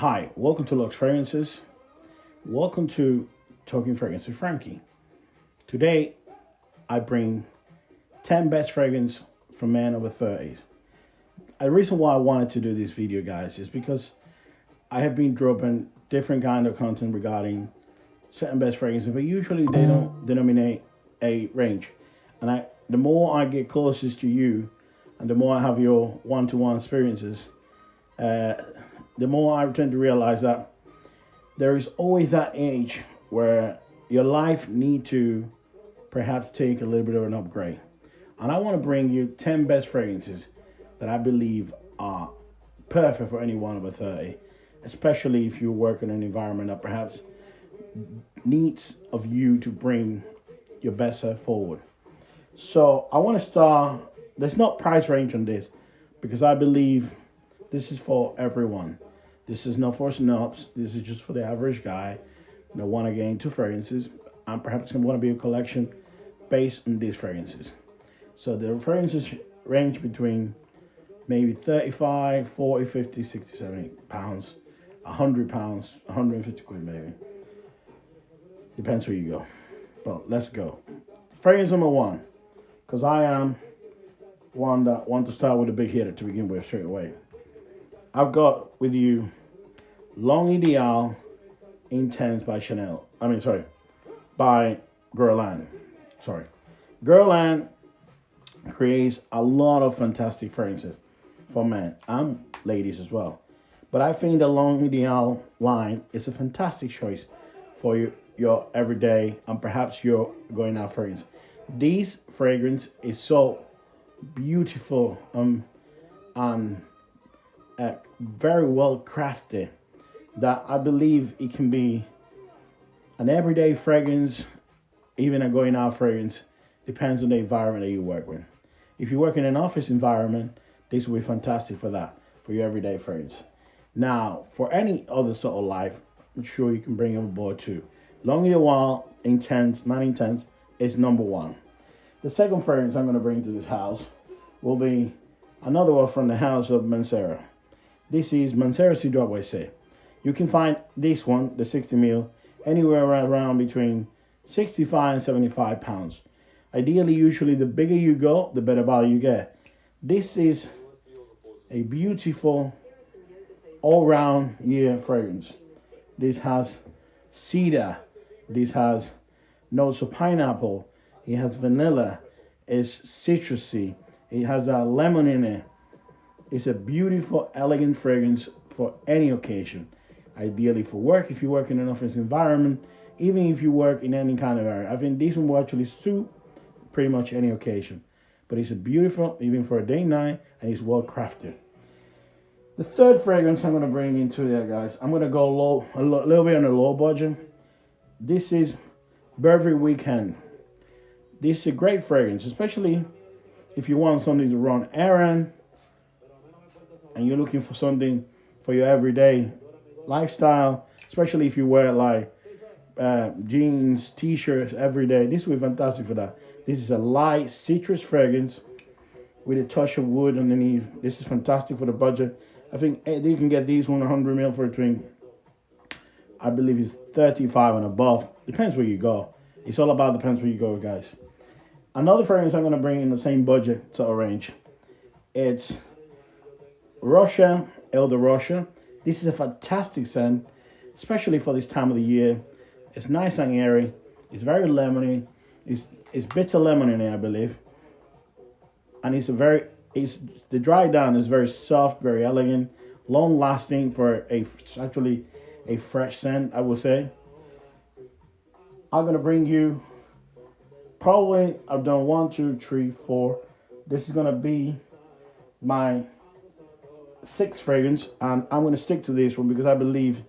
Hi, welcome to Lux Fragrances. Welcome to Talking Fragrance with Frankie. Today, I bring 10 best fragrance for men over 30s. The reason why I wanted to do this video, guys, is because I have been dropping different kind of content regarding certain best fragrances, but usually they don't denominate a range. And the more I get closest to you, and the more I have your one-to-one experiences, the more I tend to realize that there is always that age where your life need to perhaps take a little bit of an upgrade. And I want to bring you 10 best fragrances that I believe are perfect for anyone over 30, especially if you work in an environment that perhaps needs of you to bring your best self forward. So I want to start, there's not price range on this because I believe this is for everyone. This is not for snobs. This is just for the average guy that want to gain two fragrances and perhaps want to be a collection based on these fragrances. So the fragrances range between maybe 35, 40, 50, 60, 70 pounds, 100 pounds, 150 quid maybe. Depends where you go. But let's go. Fragrance number one, because I am one that want to start with a big hitter to begin with straight away. I've got with you Long Ideal Intense by by Guerlain. Guerlain creates a lot of fantastic fragrances for men and ladies as well. But I think the Long Ideal line is a fantastic choice for your everyday and perhaps your going out fragrance. This fragrance is so beautiful and very well crafted that I believe it can be an everyday fragrance, even a going out fragrance. Depends on the environment that you work with. If you work in an office environment, this will be fantastic for that, for your everyday fragrance. Now, for any other sort of life, I'm sure you can bring on board too. Long Ideal Intense, not Intense, is number one. The second fragrance I'm going to bring to this house will be another one from the house of Mancera. This is Mancera CWC. You can find this one, the 60ml, anywhere around between 65 and 75 pounds. Ideally, usually the bigger you go, the better value you get. This is a beautiful all-round year fragrance. This has cedar. This has notes of pineapple. It has vanilla. It's citrusy. It has a lemon in it. It's a beautiful, elegant fragrance for any occasion. Ideally for work, if you work in an office environment, even if you work in any kind of area. I think this one will actually suit pretty much any occasion. But it's a beautiful, even for a day and night, and it's well crafted. The third fragrance I'm going to bring into there, guys, I'm going to go low, a little bit on the low budget. This is Burberry Weekend. This is a great fragrance, especially if you want something to run errand and you're looking for something for your everyday lifestyle, especially if you wear like jeans, t-shirts every day. This will be fantastic for that. This is a light citrus fragrance with a touch of wood underneath. This is fantastic for the budget. I think you can get these 100ml for between, I believe it's 35 and above. Depends where you go. It's all about depends where you go, guys. Another fragrance I'm going to bring in the same budget sort of range. It's Russia, Elder Russia. This is a fantastic scent, especially for this time of the year. It's nice and airy. It's very lemony. It's bitter lemon in it, I believe. And the dry down is very soft, very elegant, long lasting for actually a fresh scent, I would say. I'm gonna bring you probably I've done 1, 2, 3, 4. This is gonna be my sixth fragrance, and I'm going to stick to this one because I believe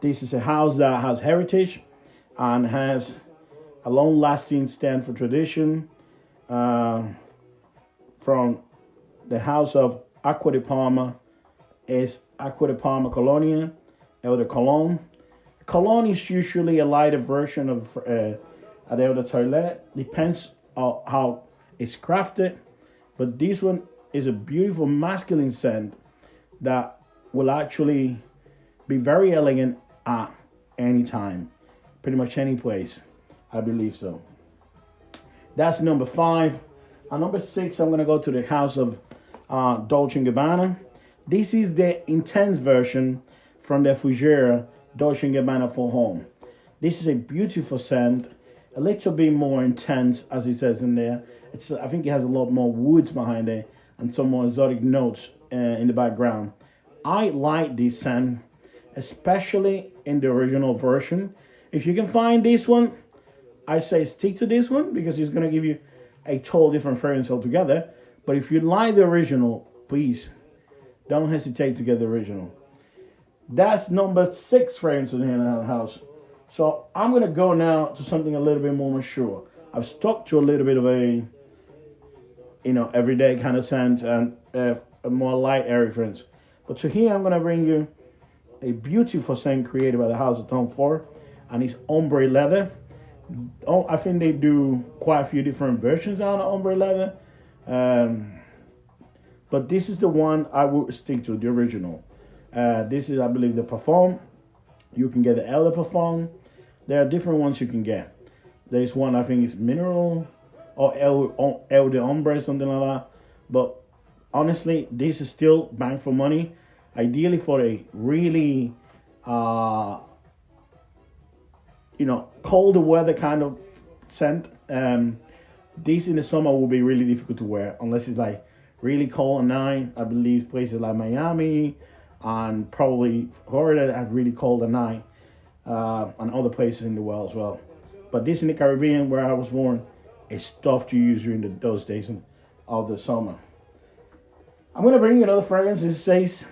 this is a house that has heritage and has a long-lasting stand for tradition from the house of Acqua di Parma. Is Acqua di Parma Colonia, Eau de Cologne. Cologne is usually a lighter version of Eau de Toilette. Depends on how it's crafted, but this one is a beautiful masculine scent that will actually be very elegant at any time, pretty much any place. I believe so. That's number 5. And number 6, I'm gonna go to the house of Dolce & Gabbana. This is the intense version from the Fougere Dolce & Gabbana for Home. This is a beautiful scent, a little bit more intense, as it says in there. I think it has a lot more woods behind it and some more exotic notes in the background. I like this scent, especially in the original version. If you can find this one, I say stick to this one because it's gonna give you a total different fragrance altogether. But if you like the original, please don't hesitate to get the original. That's number 6 fragrance in the house. So I'm gonna go now to something a little bit more mature. I've stuck to a little bit of a, everyday kind of scent and a more light airy fragrance. But to here, I'm gonna bring you a beautiful scent created by the house of Tom Ford, and it's ombre leather. Oh, I think they do quite a few different versions on the ombre leather. But this is the one I would stick to, the original. This is, I believe, the parfum. You can get the Elder parfum. There are different ones you can get. There's one, I think it's mineral or El de Ombre, something like that. But honestly, this is still bang for money. Ideally for a really, colder weather kind of scent. This in the summer will be really difficult to wear unless it's like really cold at night. I believe places like Miami and probably Florida have really cold at night, and other places in the world as well. But this in the Caribbean, where I was born, is tough to use during those days of the summer. I'm gonna bring you another fragrance. This says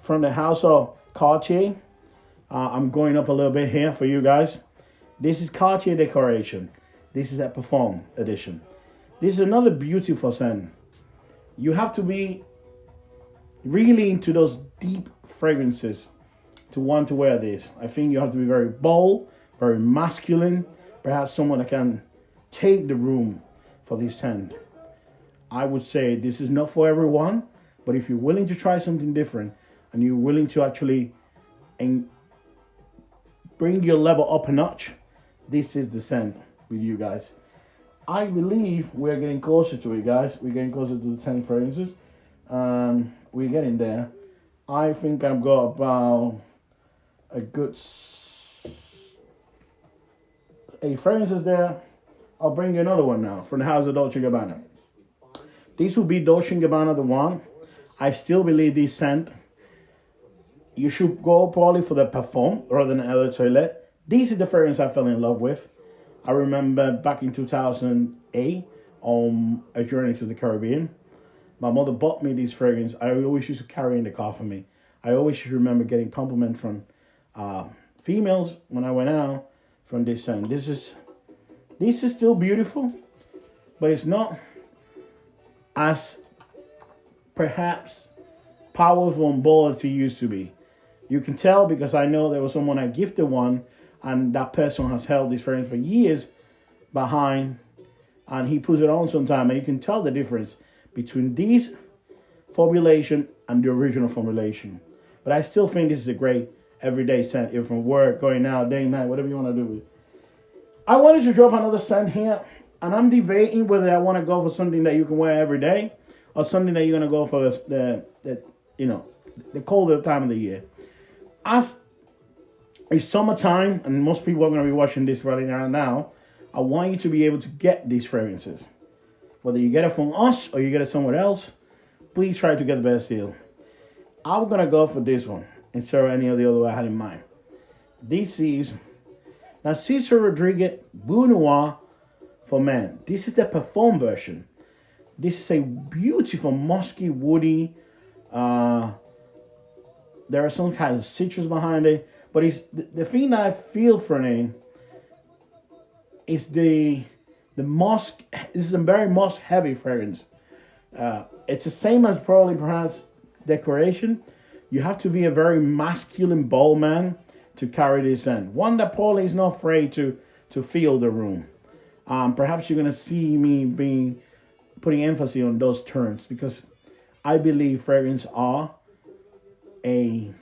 from the house of Cartier. I'm going up a little bit here for you guys. This is Cartier Decoration. This is a Parfum edition. This is another beautiful scent. You have to be really into those deep fragrances to want to wear this. I think you have to be very bold, very masculine, perhaps someone that can take the room for this scent. I would say this is not for everyone, but if you're willing to try something different and you're willing to actually bring your level up a notch, this is the scent with you guys. I believe we're getting closer to it, guys. We're getting closer to the 10 fragrances. We're getting there. I think I've got about a good 8 fragrances there. I'll bring you another one now from the house of Dolce & Gabbana. This will be Dolce & Gabbana the one. I still believe this scent, you should go probably for the Parfum rather than Eau de Toilette. This is the fragrance I fell in love with. I remember back in 2008 on a journey to the Caribbean. My mother bought me this fragrance. I always used to carry in the car for me. I always remember getting compliments from females when I went out from this scent. This is still beautiful, but it's not as perhaps powerful and bold as it used to be. You can tell because I know there was someone I gifted one, and that person has held this fragrance for years behind, and he puts it on sometime, and you can tell the difference between this formulation and the original formulation. But I still think this is a great everyday scent, either from work, going out, day, night, whatever you want to do with it. I wanted to drop another scent here, and I'm debating whether I want to go for something that you can wear every day or something that you're going to go for the colder time of the year. As it's summertime, and most people are going to be watching this right now, I want you to be able to get these fragrances. Whether you get it from us or you get it somewhere else, please try to get the best deal. I'm going to go for this one instead of any of the other I had in mind. This is Narciso Rodriguez Bleu Noir for men. This is the Parfum version. This is a beautiful musky, woody, there are some kind of citrus behind it, but it's the thing that I feel from it is the musk. This is a very musk heavy fragrance. It's the same as probably perhaps Decoration. You have to be a very masculine, bold man to carry this scent. One that probably is not afraid to feel the room. Perhaps you're gonna see me putting emphasis on those terms because I believe fragrance are a